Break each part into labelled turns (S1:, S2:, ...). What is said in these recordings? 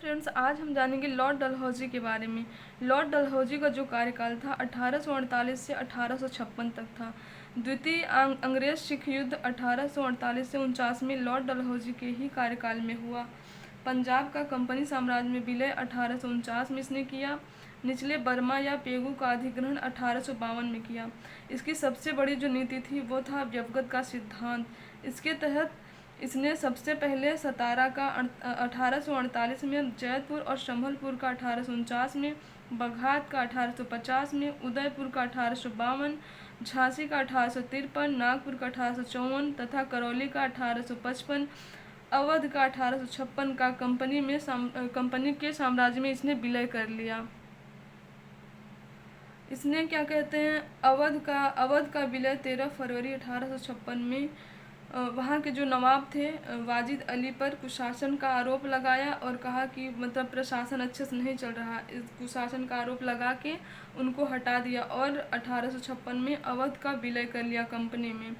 S1: Friends, आज हम जानेंगे लॉर्ड डलहौजी के बारे में। लॉर्ड डलहौजी का जो कार्यकाल था 1848 से 1856 तक था। द्वितीय अंग्रेज सिख युद्ध 1848 से 49 में लॉर्ड डलहौजी के ही कार्यकाल में हुआ। पंजाब का कंपनी साम्राज्य में विलय 1849 में इसने किया। निचले बर्मा या पेगू का अधिग्रहण 1852 में किया। इसकी सबसे बड़ी जो नीति थी वो था व्यवगत का सिद्धांत। इसके तहत इसने सबसे पहले सतारा का 1848 में, जैतपुर और संभलपुर का 1849 में, बघात का 1850 में, उदयपुर का 1852, झांसी का 1853, नागपुर का 1854 तथा करौली का 1855, अवध का 1856 का कंपनी के साम्राज्य में इसने विलय कर लिया। इसने क्या कहते हैं, अवध का विलय 13 फरवरी 1856 में वहाँ के जो नवाब थे वाजिद अली पर कुशासन का आरोप लगाया और कहा कि मतलब प्रशासन अच्छे से नहीं चल रहा। इस कुशासन का आरोप लगा के उनको हटा दिया और 1856 में अवध का विलय कर लिया कंपनी में।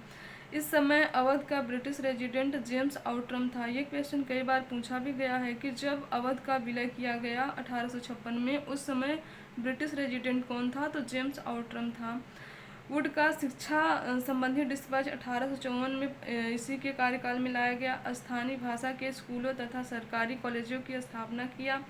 S1: इस समय अवध का ब्रिटिश रेजिडेंट जेम्स आउट्रम था। ये क्वेश्चन कई बार पूछा भी गया है कि जब अवध का विलय किया गया 1856 में, उस समय ब्रिटिश रेजिडेंट कौन था, तो जेम्स आउट्रम था। वुड का शिक्षा संबंधी डिस्पैच 1854 में इसी के कार्यकाल में लाया गया। स्थानीय भाषा के स्कूलों तथा सरकारी कॉलेजों की स्थापना किया।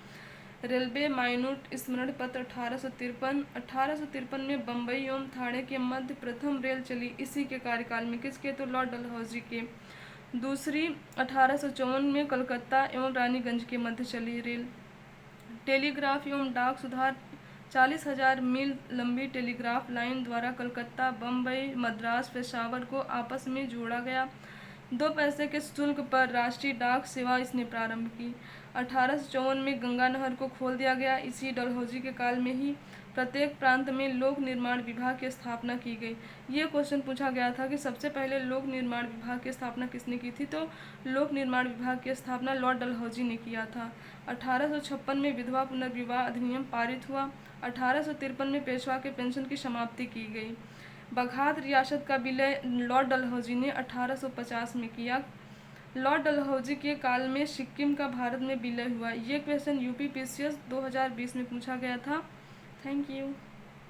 S1: रेलवे माइनूट स्मरण पत्र 1853 में बम्बई एवं ठाणे के मध्य प्रथम रेल चली इसी के कार्यकाल में। किसके, तो लॉर्ड डलहौजी के। दूसरी 1854 में कलकत्ता एवं रानीगंज के मध्य चली रेल। टेलीग्राफ एवं डाक सुधार 40,000 मील लंबी टेलीग्राफ लाइन द्वारा कलकत्ता, बम्बई, मद्रास, पेशावर को आपस में जोड़ा गया। 2 पैसे के शुल्क पर राष्ट्रीय डाक सेवा इसने प्रारंभ की। 1854 में गंगा नहर को खोल दिया गया। इसी डलहौजी के काल में ही प्रत्येक प्रांत में लोक निर्माण विभाग की स्थापना की गई। ये क्वेश्चन पूछा गया था कि सबसे पहले लोक निर्माण विभाग की स्थापना किसने की थी, तो लोक निर्माण विभाग की स्थापना लॉर्ड डलहौजी ने किया था। 1856 में विधवा पुनर्विवाह अधिनियम पारित हुआ। 1853 में पेशवा के पेंशन की समाप्ति की गई। बघात रियासत का विलय लॉर्ड डलहौजी ने 1850 में किया। लॉर्ड डलहौजी के काल में सिक्किम का भारत में विलय हुआ। ये क्वेश्चन यूपी पीसीएस 2020 में पूछा गया था। Thank you.